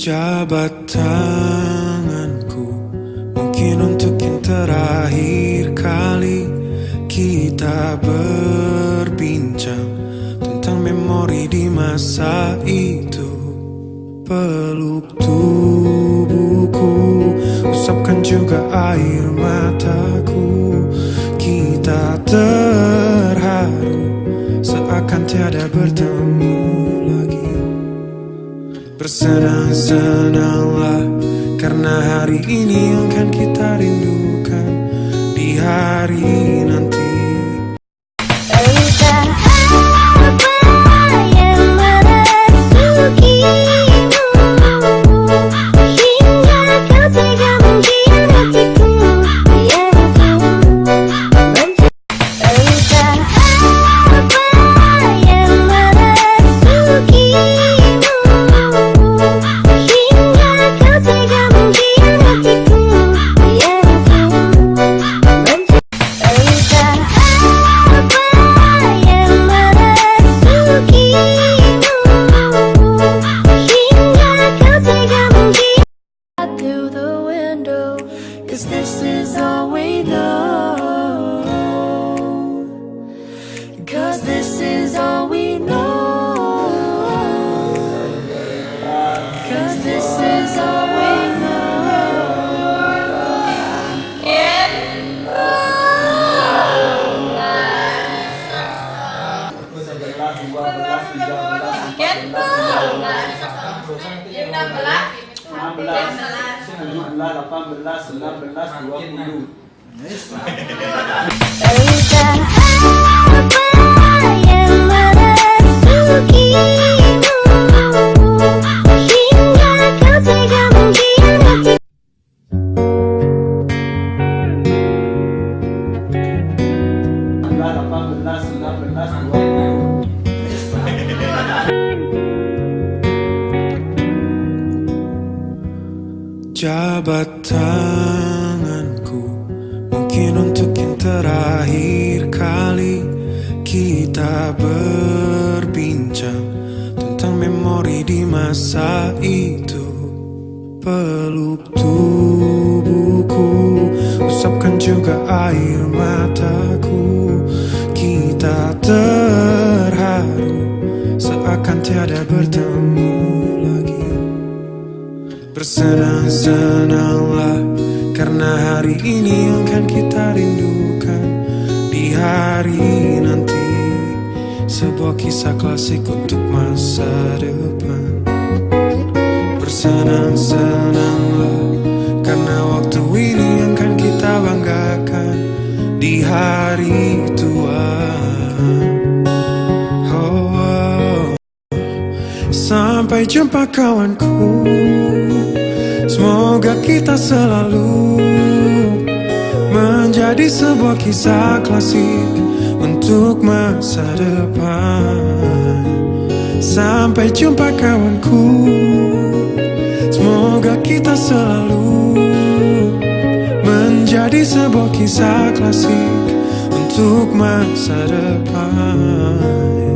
Jabat tanganku, mungkin untuk yang terakhir kali kita berbincang tentang memori di masa itu. Peluk tubuhku, usapkan juga air mataku. Kita terharu, seakan tiada bertemu lagi. Bersenang-senanglah, karena hari ini akan kita rindukan di hari nanti. Entah apa yang merasukimu, hingga kau tega mengkhianatiku. Biar aku entah apa yang merasukimu, hingga kau tega mengkhianatiku. Biar aku entah apa yang merasukimu, hingga kau tega mengkhianatiku. Through the window, 'cause this is all we know. 'Cause this is all we know. 'Cause this is all we Entah apa yang merasukimu, hingga kau tega mengkhianatiku. Jabat tanganku, mungkin untuk yang terakhir kali kita berbincang tentang memori di masa itu. Peluk tubuhku, usapkan juga air mataku. Kita terharu, seakan tiada bertemu lagi. Bersenang-senanglah, karena hari ini akan kita rindukan di hari nanti. Sebuah kisah klasik untuk masa depan. Bersenang-senanglah, karena waktu ini akan kita banggakan di hari tua. Sampai jumpa kawanku, semoga kita selalu menjadi sebuah kisah klasik untuk masa depan. Sampai jumpa kawanku, semoga kita selalu menjadi sebuah kisah klasik untuk masa depan.